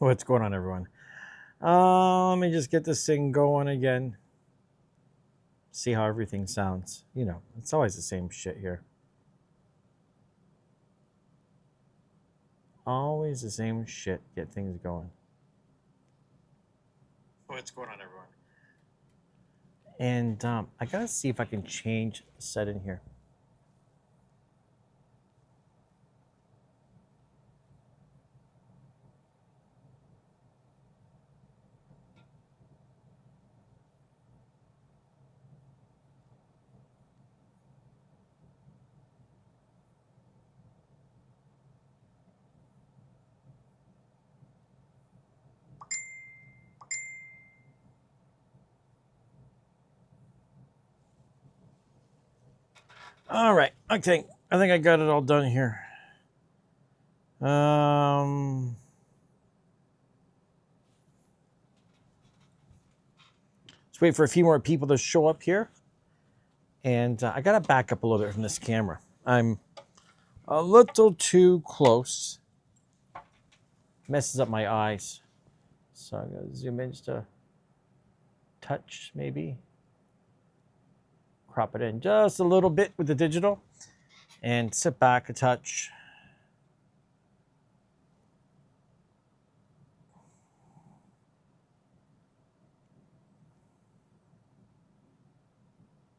What's going on, everyone? Let me just get this thing going again. See how everything sounds. You know, it's always the same shit here. Always the same shit. Get things going. What's going on, everyone? And I gotta see if I can change the setting here. All right. Okay. I think I got it all done here. Let's wait for a few more people to show up here. And I got to back up a little bit from this camera. I'm a little too close. Messes up my eyes. So I'm going to zoom in just a touch, maybe. Crop it in just a little bit with the digital. And sit back a touch.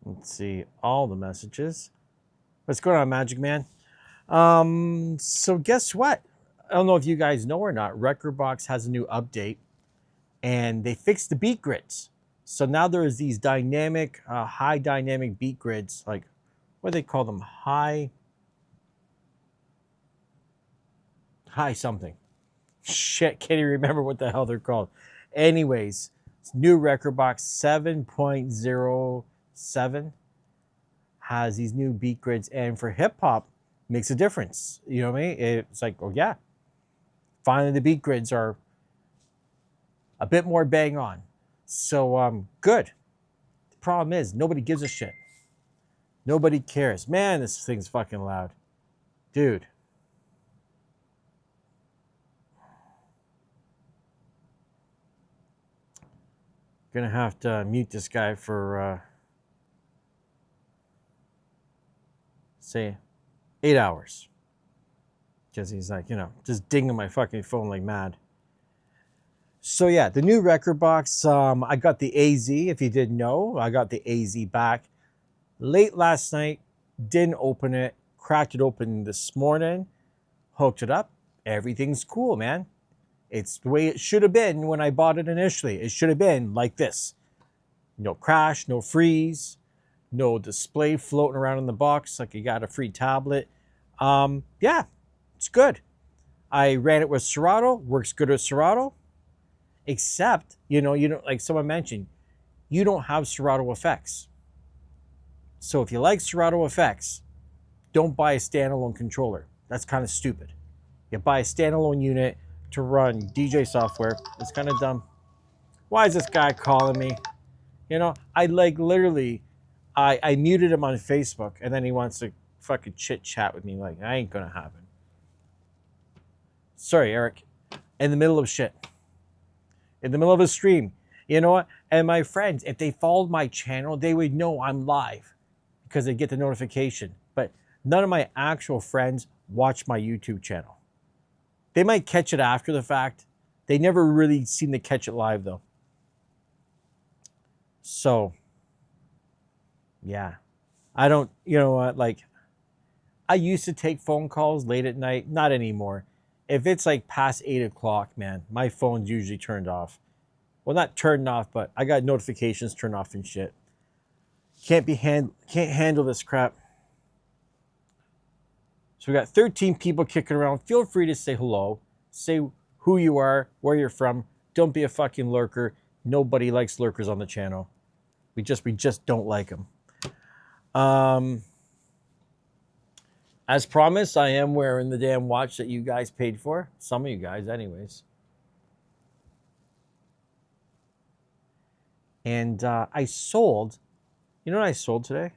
Let's see all the messages. What's going on, Magic Man? So guess what? I don't know if you guys know or not. Recordbox has a new update, and they fixed the beat grids. So now there's these dynamic, high dynamic beat grids. Like, what do they call them? High something. Shit, can't even remember what the hell they're called. Anyways, Neew Rekordbox 7.07 has these new beat grids, and for hip hop, makes a difference. You know what I mean? It's like, oh yeah, finally the beat grids are a bit more bang on. So good. The problem is nobody gives a shit. Nobody cares. Man, this thing's fucking loud, dude. Gonna have to mute this guy for say 8 hours, because he's like, you know, just dinging my fucking phone like mad. So yeah, the Neew Rekordbox. I got the AZ. If you didn't know, I got the AZ back late last night. Didn't open it. Cracked it open this morning. Hooked it up. Everything's cool, man. It's the way it should have been when I bought it initially. It should have been like this. No crash, no freeze, no display floating around in the box like you got a free tablet. Yeah, it's good. I ran it with Serato. Works good with Serato. Except, you know, like someone mentioned, you don't have Serato effects. So if you like Serato effects, don't buy a standalone controller. That's kind of stupid. You buy a standalone unit to run DJ software. It's kind of dumb. Why is this guy calling me? You know, I like literally, I muted him on Facebook, and then he wants to fucking chit chat with me. Like, that ain't gonna happen. Sorry, Eric. In the middle of shit. In the middle of a stream. You know what? And my friends, if they followed my channel, they would know I'm live because they get the notification. But none of my actual friends watch my YouTube channel. They might catch it after the fact. They never really seem to catch it live, though. So, yeah. I don't, you know what, like, I used to take phone calls late at night. Not anymore. If it's like past 8 o'clock, man, my phone's usually turned off. Well, not turned off, but I got notifications turned off and shit. Can't handle this crap. So we got 13 people kicking around. Feel free to say hello. Say who you are, where you're from. Don't be a fucking lurker. Nobody likes lurkers on the channel. We just don't like them. As promised, I am wearing the damn watch that you guys paid for. Some of you guys, anyways. And I sold. You know what I sold today?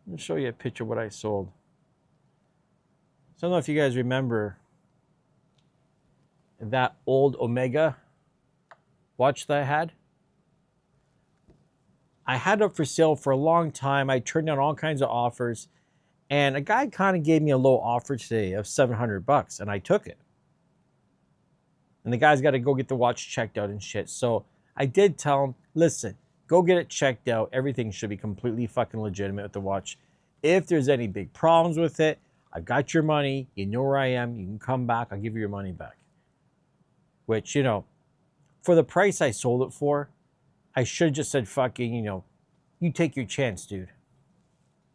Let me show you a picture of what I sold. So I don't know if you guys remember that old Omega watch that I had it up for sale for a long time. I turned down all kinds of offers, and a guy kind of gave me a low offer today of $700, and I took it. And the guy's got to go get the watch checked out and shit. So I did tell him, listen, go get it checked out. Everything should be completely fucking legitimate with the watch. If there's any big problems with it, I've got your money. You know where I am. You can come back. I'll give you your money back. Which, you know, for the price I sold it for, I should have just said, fucking, you know, you take your chance, dude.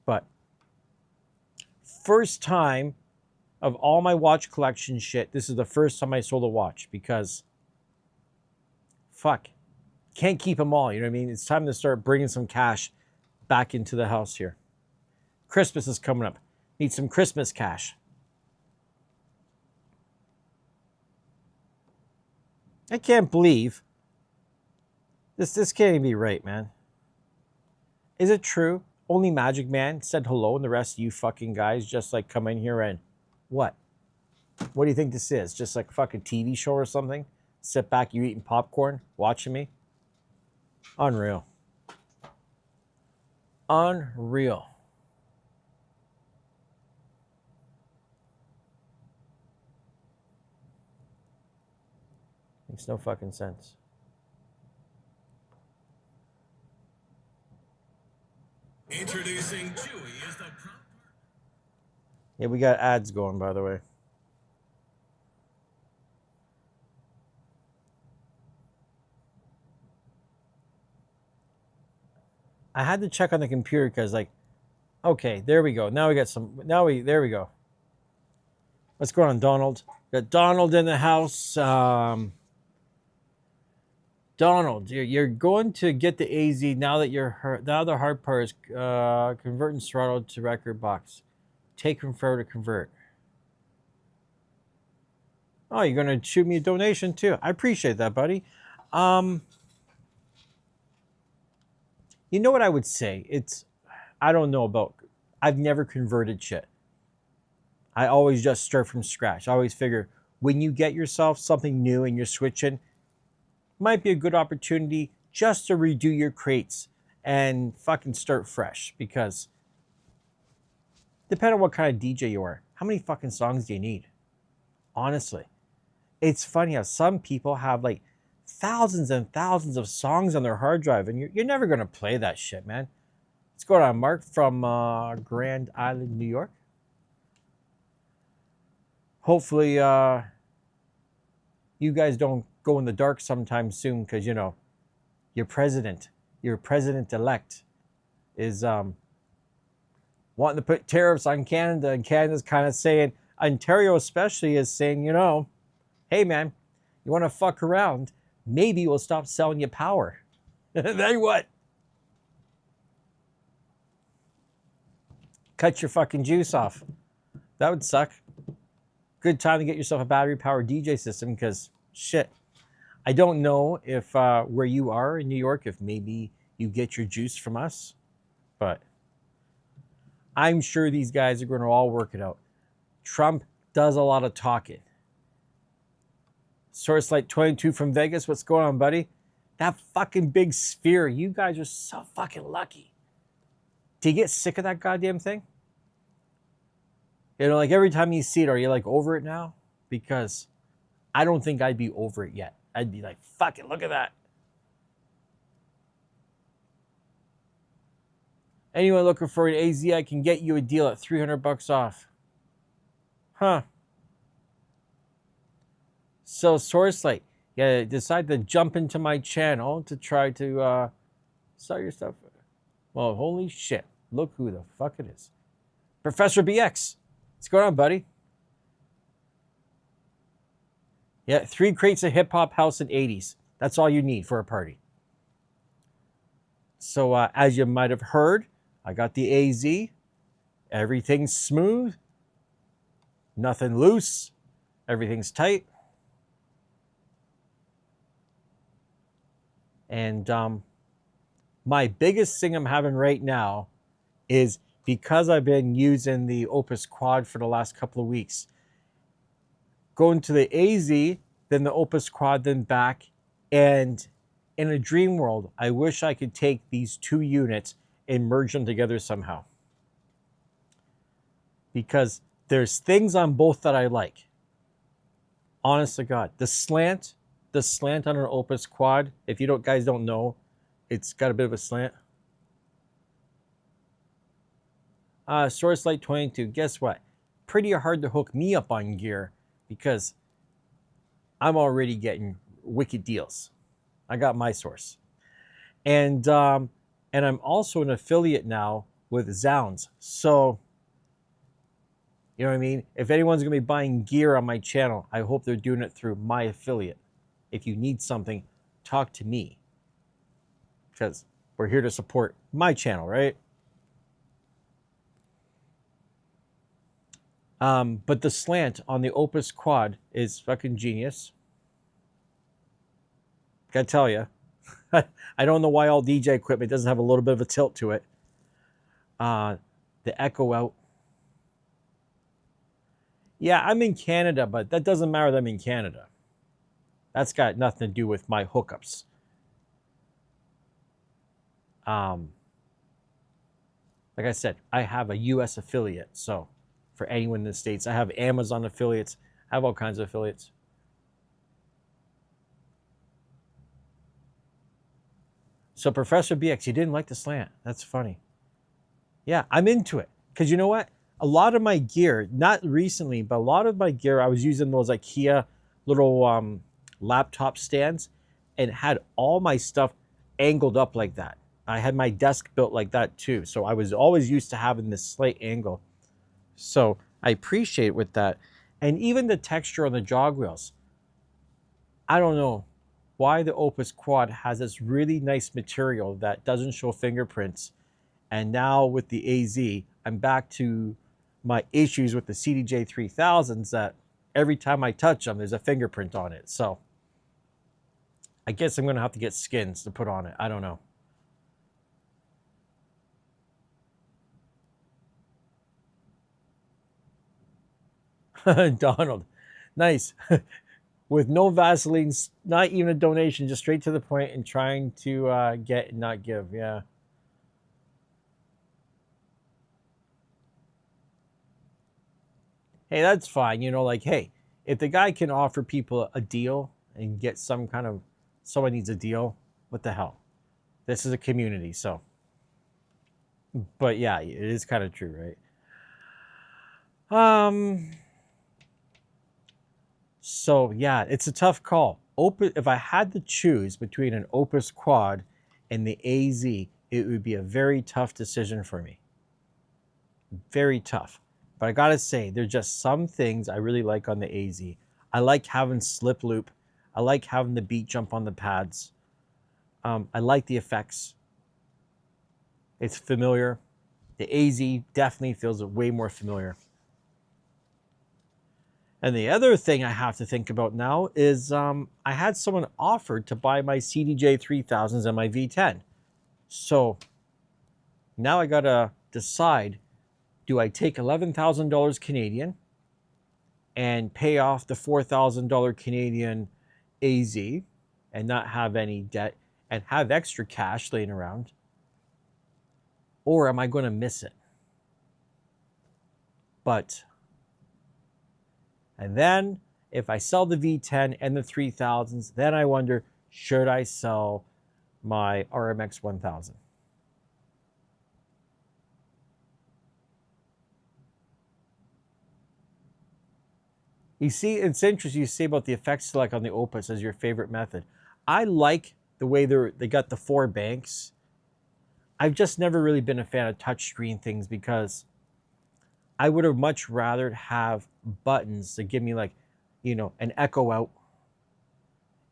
But first time of all my watch collection shit, this is the first time I sold a watch because, fuck, can't keep them all, you know what I mean? It's time to start bringing some cash back into the house here. Christmas is coming up. Need some Christmas cash. I can't believe this can't even be right, man. Is it true? Only Magic Man said hello and the rest of you fucking guys just like come in here and what? What do you think this is? Just like a fucking TV show or something? Sit back, you eating popcorn, watching me? Unreal. Unreal. Makes no fucking sense. Introducing Chewy as the Yeah, we got ads going, by the way. I had to check on the computer because, like, okay, there we go. Now we got some. There we go. What's going on, Donald? Got Donald in the house. Donald, you're going to get the AZ now that now the hard part is converting throttle to Recordbox. Take from forever to convert. Oh, you're going to shoot me a donation too. I appreciate that, buddy. You know what I would say? I don't know about, I've never converted shit. I always just start from scratch. I always figure when you get yourself something new and you're switching, might be a good opportunity just to redo your crates and fucking start fresh. Because depending on what kind of DJ you are, how many fucking songs do you need? Honestly, it's funny how some people have like thousands and thousands of songs on their hard drive, and you're never going to play that shit, man. What's going on, Mark from Grand Island, New York? Hopefully you guys don't go in the dark sometime soon because, you know, your president-elect is wanting to put tariffs on Canada, and Canada's kind of saying, Ontario especially is saying, you know, hey, man, you want to fuck around, maybe we'll stop selling you power. Then what? Cut your fucking juice off. That would suck. Good time to get yourself a battery-powered DJ system because, shit, I don't know if where you are in New York, if maybe you get your juice from us, but I'm sure these guys are going to all work it out. Trump does a lot of talking. Source Light 22 from Vegas, what's going on, buddy? That fucking big sphere, you guys are so fucking lucky. Do you get sick of that goddamn thing? You know, like every time you see it, are you like over it now? Because I don't think I'd be over it yet. I'd be like, fuck it, look at that. Anyone looking for an AZ, I can get you a deal at $300 off. Huh. So Sourcelight, yeah, decide to jump into my channel to try to sell your stuff. Well, holy shit. Look who the fuck it is. Professor BX. What's going on, buddy? Yeah, 3 crates of hip-hop, house, and 80s. That's all you need for a party. So, as you might have heard, I got the AZ. Everything's smooth. Nothing loose. Everything's tight. And my biggest thing I'm having right now is because I've been using the Opus Quad for the last couple of weeks. Going to the AZ, then the Opus Quad, then back. And in a dream world, I wish I could take these two units and merge them together somehow. Because there's things on both that I like. Honest to God. The slant on an Opus Quad, if you guys don't know, it's got a bit of a slant. Source Light 22, guess what? Pretty hard to hook me up on gear because I'm already getting wicked deals. I got my source. And I'm also an affiliate now with Zounds. So, you know what I mean? If anyone's going to be buying gear on my channel, I hope they're doing it through my affiliate. If you need something, talk to me. Because we're here to support my channel, right? But the slant on the Opus Quad is fucking genius. Gotta tell you. I don't know why all DJ equipment doesn't have a little bit of a tilt to it. The echo out. Yeah, I'm in Canada, but that doesn't matter that I'm in Canada. That's got nothing to do with my hookups. Like I said, I have a US affiliate, so for anyone in the States, I have Amazon affiliates, I have all kinds of affiliates. So Professor BX, you didn't like the slant. That's funny. Yeah, I'm into it. Because you know what? A lot of my gear, not recently, but a lot of my gear, I was using those IKEA little laptop stands and had all my stuff angled up like that. I had my desk built like that too. So I was always used to having this slight angle. So I appreciate it with that. And even the texture on the jog wheels. I don't know why the Opus Quad has this really nice material that doesn't show fingerprints. And now with the AZ, I'm back to my issues with the XDJ-3000s that every time I touch them, there's a fingerprint on it. So I guess I'm going to have to get skins to put on it. I don't know. Donald, nice. With no Vaseline, not even a donation, just straight to the point and trying to get and not give. Yeah. Hey, that's fine. You know, like, hey, if the guy can offer people a deal and get some kind of, someone needs a deal, what the hell? This is a community, so. But yeah, it is kind of true, right? So yeah, it's a tough call. If I had to choose between an Opus Quad and the AZ, it would be a very tough decision for me. Very tough. But I gotta say, there's just some things I really like on the AZ. I like having slip loop. I like having the beat jump on the pads. I like the effects. It's familiar. The AZ definitely feels way more familiar. And the other thing I have to think about now is I had someone offer to buy my XDJ-3000s and my V10. So now I gotta decide, do I take $11,000 Canadian and pay off the $4,000 Canadian AZ and not have any debt and have extra cash laying around? Or am I going to miss it? And then if I sell the V10 and the 3000s, then I wonder, should I sell my RMX 1000? You see, it's interesting you say about the effects select on the Opus as your favorite method. I like the way they got the 4 banks. I've just never really been a fan of touchscreen things because I would have much rather have buttons to give me, like, you know, an echo out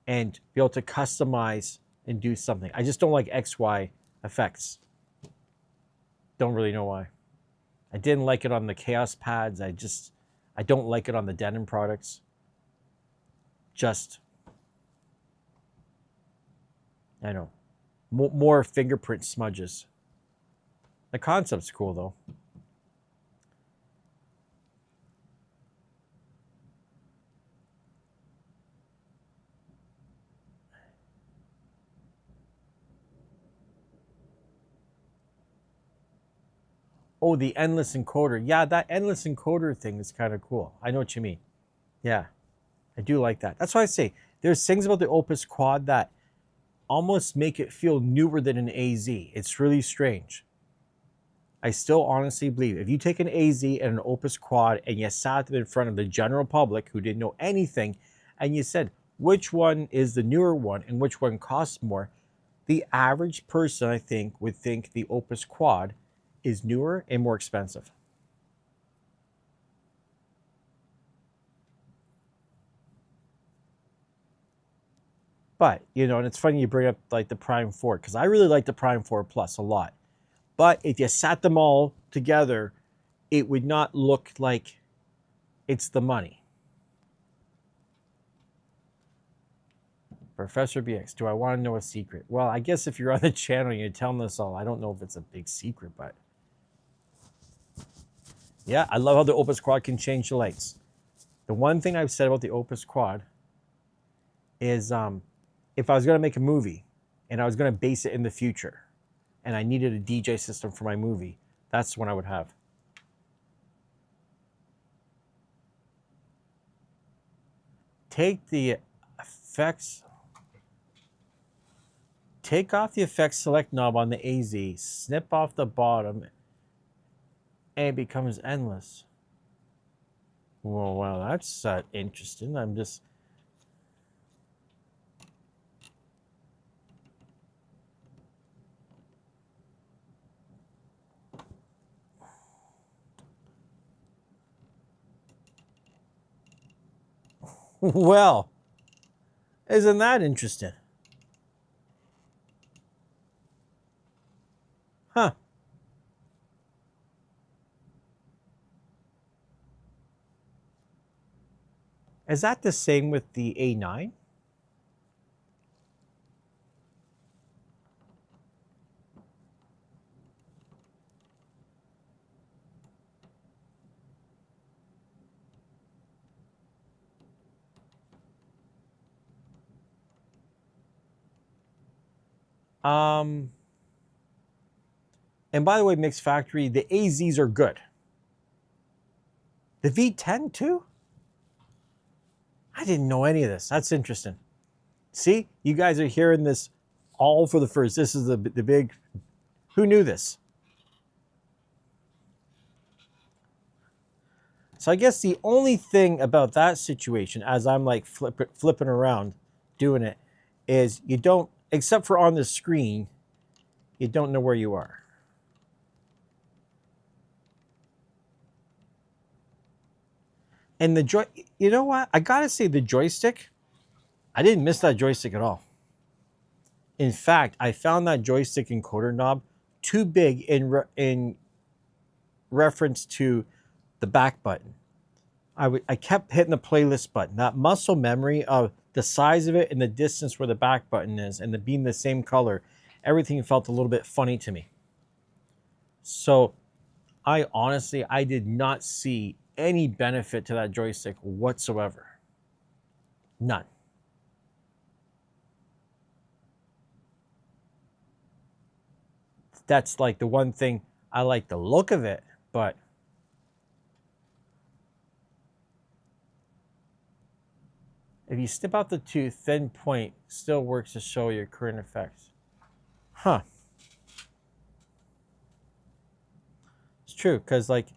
and be able to customize and do something. I just don't like XY effects. Don't really know why. I didn't like it on the Chaos pads. I don't like it on the Denon products. Just, I know, more fingerprint smudges. The concept's cool though. Oh, the endless encoder. Yeah, that endless encoder thing is kind of cool. I know what you mean. Yeah, I do like that. That's why I say there's things about the Opus Quad that almost make it feel newer than an AZ. It's really strange. I still honestly believe if you take an AZ and an Opus Quad and you sat them in front of the general public who didn't know anything and you said, which one is the newer one and which one costs more, the average person, I think, would think the Opus Quad is newer and more expensive. But, you know, and it's funny you bring up like the Prime 4 because I really like the Prime 4 Plus a lot. But if you sat them all together, it would not look like it's the money. Professor BX, do I want to know a secret? Well, I guess if you're on the channel and you're telling us all, I don't know if it's a big secret, but yeah, I love how the Opus Quad can change the lights. The one thing I've said about the Opus Quad is if I was going to make a movie and I was going to base it in the future and I needed a DJ system for my movie, that's what I would have. Take the effects, take off the effects select knob on the AZ, snip off the bottom, and it becomes endless. Well, wow, that's interesting. I'm just... Well, isn't that interesting? Huh. Is that the same with the A9? And by the way, Mix Factory, the AZs are good. The V10 too? I didn't know any of this. That's interesting. See, you guys are hearing this all for the first. This is the big, who knew this? So I guess the only thing about that situation, as I'm like flipping around doing it, is you don't, except for on the screen, you don't know where you are. And the you know what? I gotta say the joystick, I didn't miss that joystick at all. In fact, I found that joystick encoder knob too big in reference to the back button. I kept hitting the playlist button. That muscle memory of the size of it and the distance where the back button is and the being the same color, everything felt a little bit funny to me. So I honestly did not see any benefit to that joystick whatsoever. None. That's like the one thing I like the look of it, but if you snip out the two, thin point still works to show your current effects. Huh. It's true, because like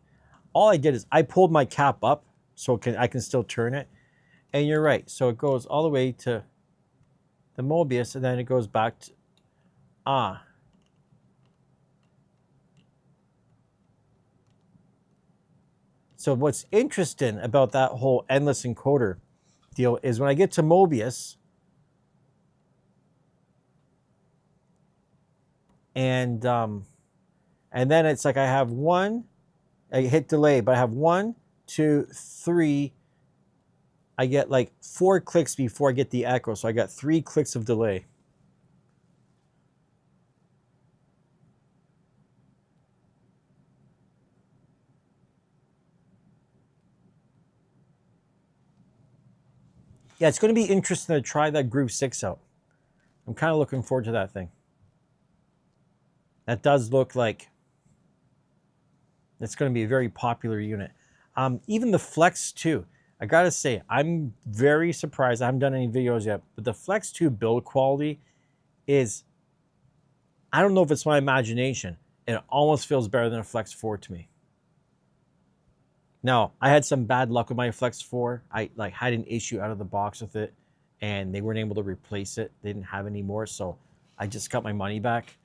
all I did is I pulled my cap up so I can still turn it. And you're right. So it goes all the way to the Mobius and then it goes back to So what's interesting about that whole endless encoder deal is when I get to Mobius and then it's like I have I hit delay, but I have 1, 2, 3. I get like 4 clicks before I get the echo. So I got 3 clicks of delay. Yeah, it's going to be interesting to try that Groove 6 out. I'm kind of looking forward to that thing. That does look like It's going to be a very popular unit. Even the Flex 2, I got to say, I'm very surprised. I haven't done any videos yet, but the Flex 2 build quality is, I don't know if it's my imagination, it almost feels better than a Flex 4 to me. Now, I had some bad luck with my Flex 4. I had an issue out of the box with it, and they weren't able to replace it. They didn't have any more, so I just got my money back.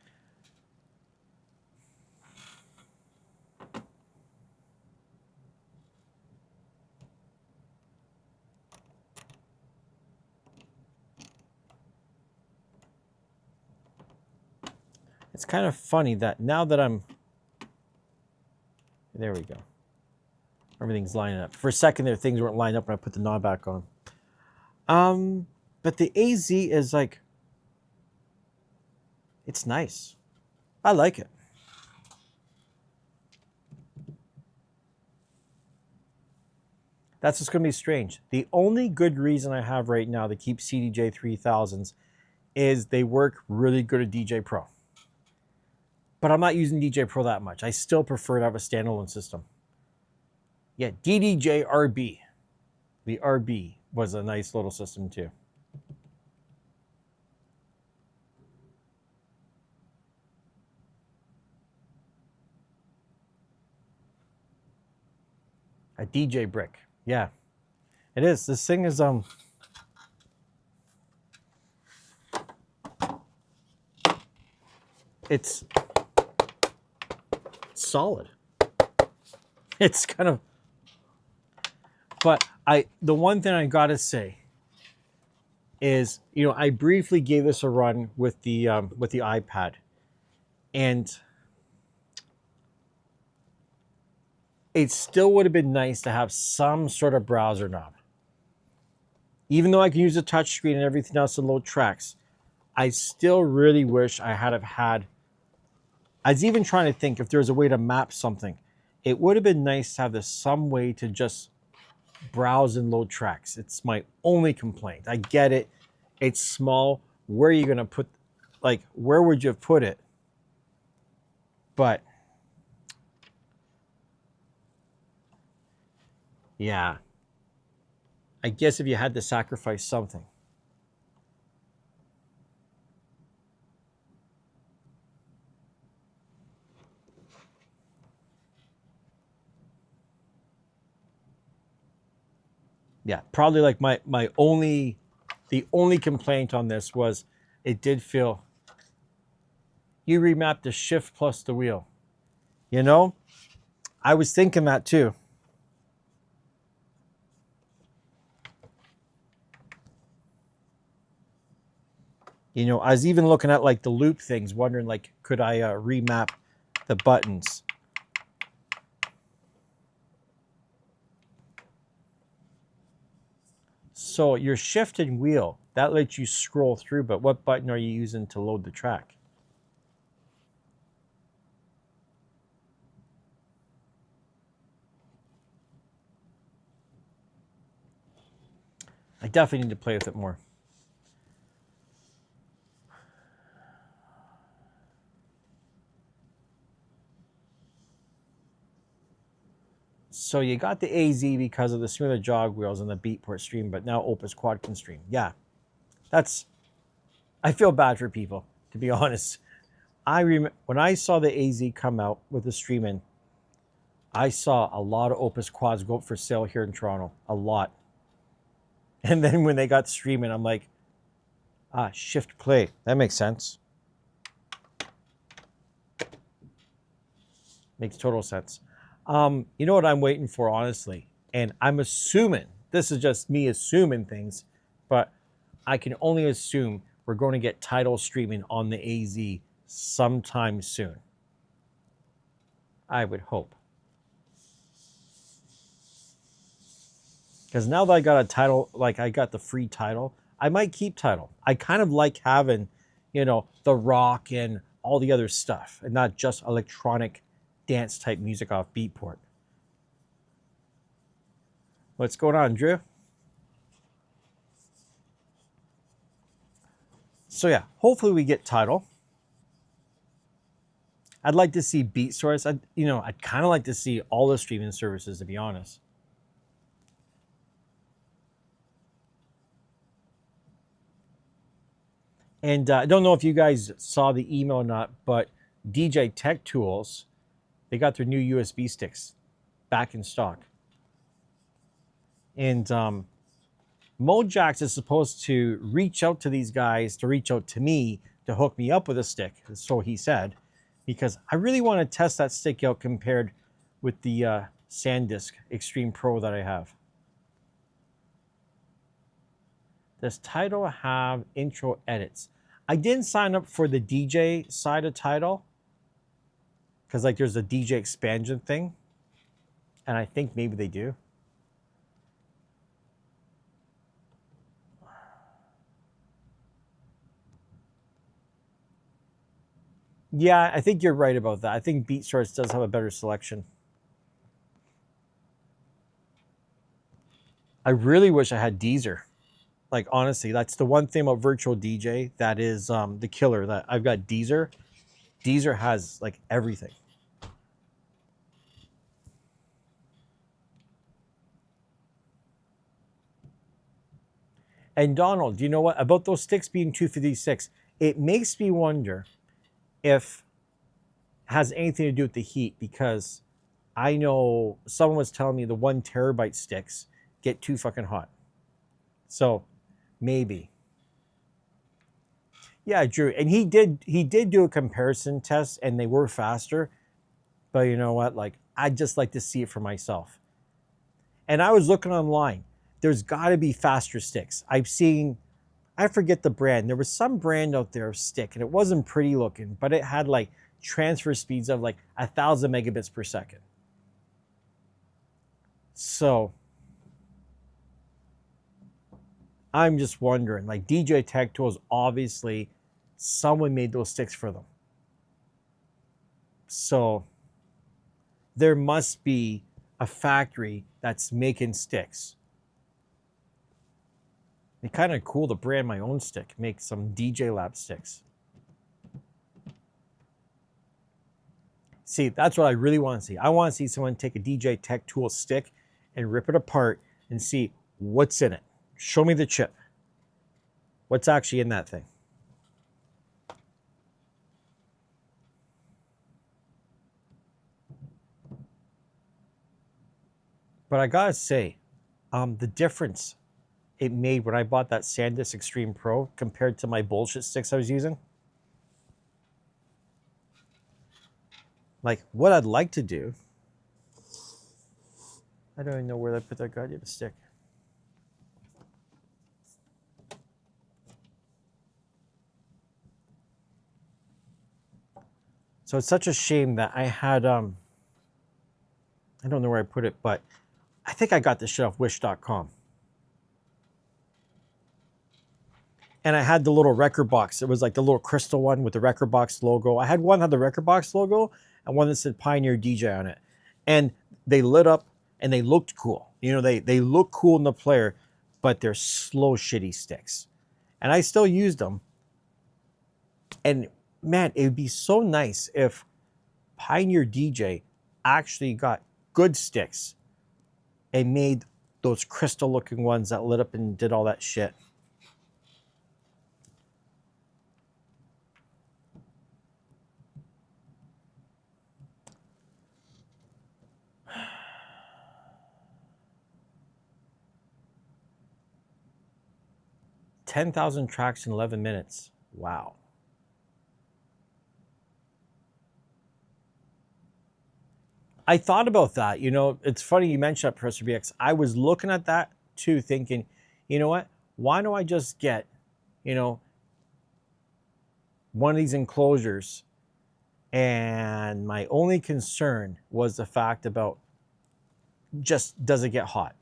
It's kind of funny that now that I'm... There we go. Everything's lining up. For a second there, things weren't lined up when I put the knob back on. But the AZ is like... It's nice. I like it. That's what's going to be strange. The only good reason I have right now to keep CDJ 3000s is they work really good at DJ Pro. But I'm not using DJ Pro that much. I still prefer to have a standalone system. Yeah, DDJ-RB. The RB was a nice little system too. A DJ brick. Yeah, it is. This thing is it's solid. It's kind of, but the one thing I gotta say is, you know, I briefly gave this a run with the iPad, and it still would have been nice to have some sort of browser knob. Even though I can use a touch screen and everything else to load tracks, I still really wish I had have had... I was even trying to think if there was a way to map something. It would have been nice to have this some way to just browse and load tracks. It's my only complaint. I get it. It's small. Where are you going to put... Like, where would you have put it? But... yeah. I guess if you had to sacrifice something. Yeah, probably like the only complaint on this was it did feel, you remapped the shift plus the wheel. You know, I was thinking that too. You know, I was even looking at like the loop things, wondering like, could I remap the buttons? So your shift and wheel, that lets you scroll through, but what button are you using to load the track? I definitely need to play with it more. So you got the AZ because of the smoother jog wheels and the Beatport stream, but now Opus Quad can stream. Yeah, I feel bad for people, to be honest. When I saw the AZ come out with the streaming, I saw a lot of Opus Quads go up for sale here in Toronto, a lot. And then when they got streaming, I'm like, shift play. That makes sense. Makes total sense. You know what I'm waiting for, honestly? And I'm assuming, this is just me assuming things, but I can only assume we're going to get Tidal streaming on the AZ sometime soon. I would hope. Because now that I got a Tidal, like I got the free Tidal, I might keep Tidal. I kind of like having, you know, the rock and all the other stuff, and not just electronic dance type music off Beatport. What's going on, Drew? So yeah, hopefully we get Tidal. I'd like to see BeatSource. I'd kind of like to see all the streaming services, to be honest. And I don't know if you guys saw the email or not, but DJ Tech Tools, they got their new USB sticks back in stock. And Mojax is supposed to reach out to these guys, to reach out to me, to hook me up with a stick, so he said, because I really want to test that stick out compared with the SanDisk Extreme Pro that I have. Does Tidal have intro edits? I didn't sign up for the DJ side of Tidal, because like there's a DJ expansion thing, and I think maybe they do. Yeah, I think you're right about that. I think BeatSource does have a better selection. I really wish I had Deezer. Like, honestly, that's the one thing about virtual DJ that is the killer. That I've got Deezer. Deezer has like everything. And Donald, you know what? About those sticks being 256, it makes me wonder if it has anything to do with the heat, because I know someone was telling me the 1 terabyte sticks get too fucking hot. So maybe. Yeah, Drew. And he did do a comparison test and they were faster. But you know what? Like, I'd just like to see it for myself. And I was looking online. There's got to be faster sticks. I've seen, I forget the brand. There was some brand out there of stick, and it wasn't pretty looking, but it had like transfer speeds of like 1,000 megabits per second. So I'm just wondering, like DJ Tech Tools, obviously someone made those sticks for them. So there must be a factory that's making sticks. It'd be kind of cool to brand my own stick, make some DJ Lab sticks. See, that's what I really want to see. I want to see someone take a DJ Tech Tool stick and rip it apart and see what's in it. Show me the chip. What's actually in that thing? But I gotta say, the difference it made when I bought that SanDisk Extreme Pro compared to my bullshit sticks I was using. Like, what I'd like to do, I don't even know where I put that goddamn stick. So it's such a shame that I had, I don't know where I put it, but I think I got this shit off wish.com. And I had the little Recordbox. It was like the little crystal one with the Recordbox logo. I had one that had the Recordbox logo and one that said Pioneer DJ on it. And they lit up and they looked cool. You know, they look cool in the player, but they're slow, shitty sticks. And I still used them. And man, it would be so nice if Pioneer DJ actually got good sticks and made those crystal looking ones that lit up and did all that shit. $10,000 tracks in 11 minutes. Wow. I thought about that. You know, it's funny you mentioned that, Professor BX. I was looking at that too, thinking, you know what? Why don't I just get, you know, one of these enclosures? And my only concern was the fact about just, does it get hot?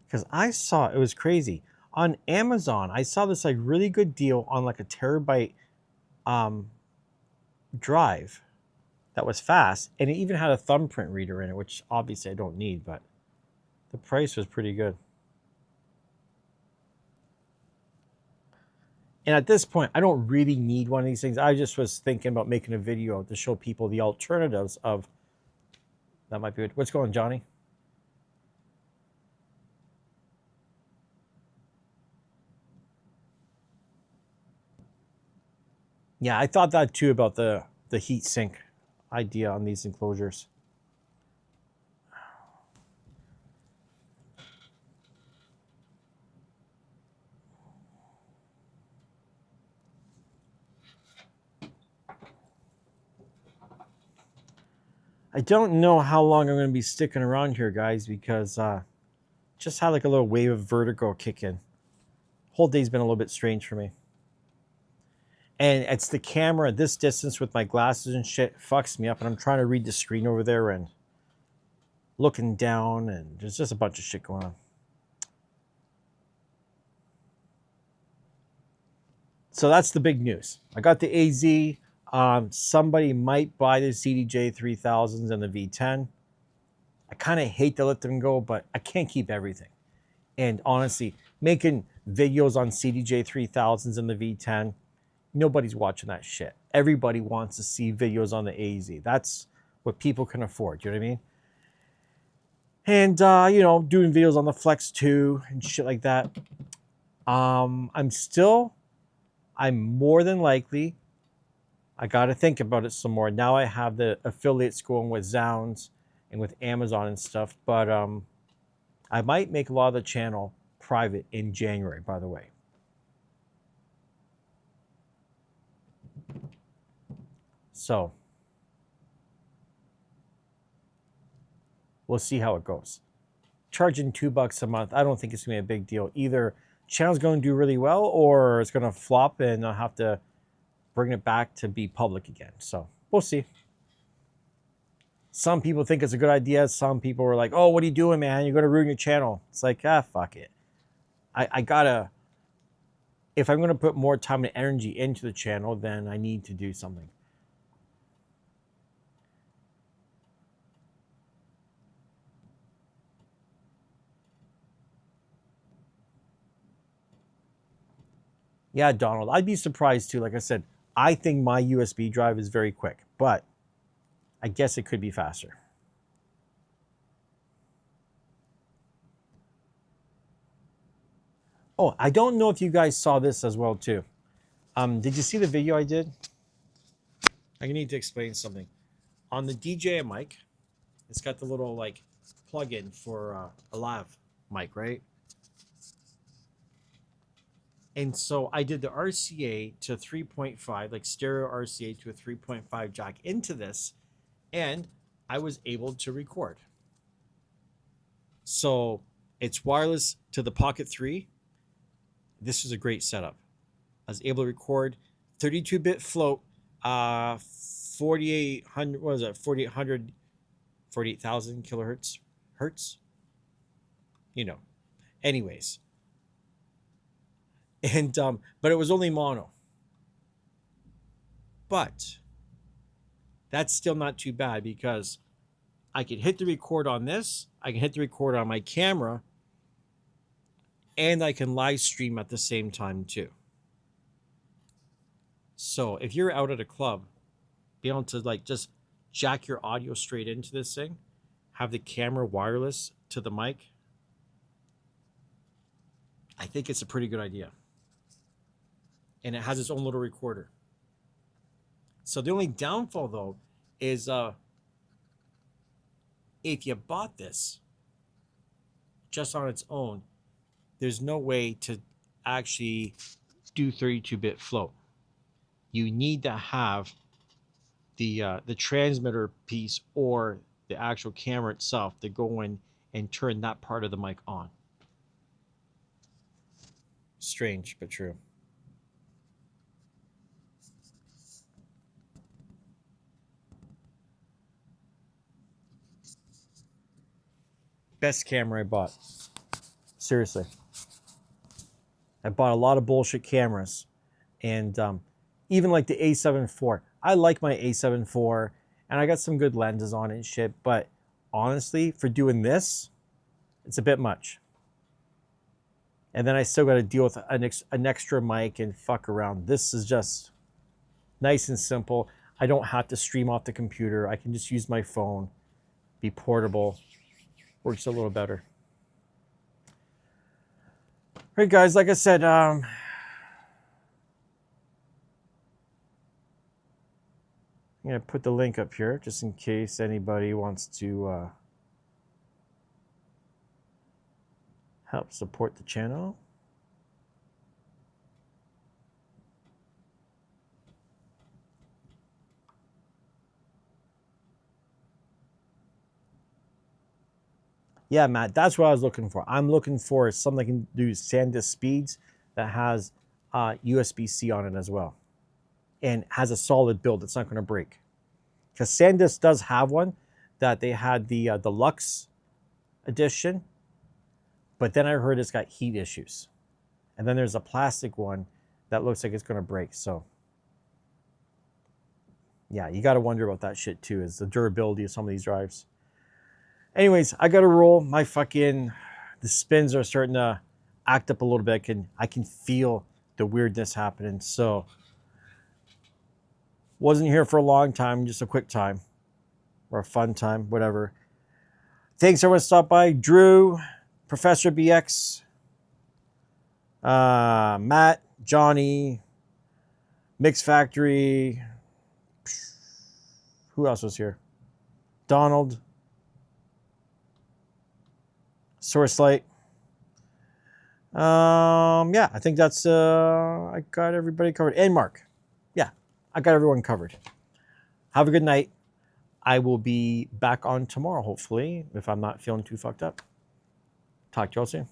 Because I saw, it was crazy. On Amazon, I saw this like really good deal on like a terabyte drive that was fast, and it even had a thumbprint reader in it, which obviously I don't need, but the price was pretty good. And at this point, I don't really need one of these things. I just was thinking about making a video to show people the alternatives of, that might be good. What's going on, Johnny? Yeah, I thought that too about the heat sink idea on these enclosures. I don't know how long I'm going to be sticking around here, guys, because just had like a little wave of vertigo kick in. Whole day's been a little bit strange for me. And it's the camera at this distance with my glasses and shit fucks me up, and I'm trying to read the screen over there and looking down, and there's just a bunch of shit going on. So that's the big news. I got the AZ. Somebody might buy the XDJ-3000s and the V10. I kind of hate to let them go, but I can't keep everything. And honestly, making videos on XDJ-3000s and the V10, nobody's watching that shit. Everybody wants to see videos on the AZ. That's what people can afford. You know what I mean? And, you know, doing videos on the Flex 2 and shit like that. I'm more than likely, I got to think about it some more. Now I have the affiliates going with Zounds and with Amazon and stuff. But I might make a lot of the channel private in January, by the way. So we'll see how it goes. Charging $2 a month, I don't think it's going to be a big deal. Either channel's going to do really well or it's going to flop and I'll have to bring it back to be public again. So we'll see. Some people think it's a good idea. Some people are like, oh, what are you doing, man? You're going to ruin your channel. It's like, fuck it. I gotta, if I'm going to put more time and energy into the channel, then I need to do something. Yeah, Donald, I'd be surprised too. Like I said, I think my USB drive is very quick, but I guess it could be faster. Oh, I don't know if you guys saw this as well too. Did you see the video I did? I need to explain something. On the DJI mic, it's got the little like plug-in for a lav mic, right? And so I did the RCA to 3.5, like stereo RCA to a 3.5 jack into this, and I was able to record. So it's wireless to the Pocket 3. This is a great setup. I was able to record 32-bit float, 4800, what is that, 48,000 kilohertz, hertz? You know, anyways. And, but it was only mono. But that's still not too bad because I can hit the record on this, I can hit the record on my camera, and I can live stream at the same time too. So if you're out at a club, be able to like just jack your audio straight into this thing, have the camera wireless to the mic, I think it's a pretty good idea. And it has its own little recorder. So the only downfall though is if you bought this just on its own, there's no way to actually do 32-bit float. You need to have the transmitter piece or the actual camera itself to go in and turn that part of the mic on. Strange, but true. Best camera I bought. Seriously. I bought a lot of bullshit cameras. And even like the A7 IV. I like my A7 IV. And I got some good lenses on it and shit. But honestly, for doing this, it's a bit much. And then I still got to deal with an extra mic and fuck around. This is just nice and simple. I don't have to stream off the computer. I can just use my phone, be portable. Works a little better. All right, guys, like I said, I'm going to put the link up here just in case anybody wants to help support the channel. Yeah, Matt, that's what I was looking for. I'm looking for something that can do SanDisk speeds that has USB-C on it as well. And has a solid build. It's not going to break. Because SanDisk does have one that they had the Deluxe edition. But then I heard it's got heat issues. And then there's a plastic one that looks like it's going to break. So, yeah, you got to wonder about that shit too, is the durability of some of these drives. Anyways, I got to roll. The spins are starting to act up a little bit. I can feel the weirdness happening. So, wasn't here for a long time, just a quick time. Or a fun time, whatever. Thanks everyone stopped by. Drew, Professor BX, Matt, Johnny, Mix Factory. Who else was here? Donald. Source Light. Yeah, I think that's I got everybody covered. And Mark. Yeah, I got everyone covered. Have a good night. I will be back on tomorrow, hopefully, if I'm not feeling too fucked up. Talk to y'all soon.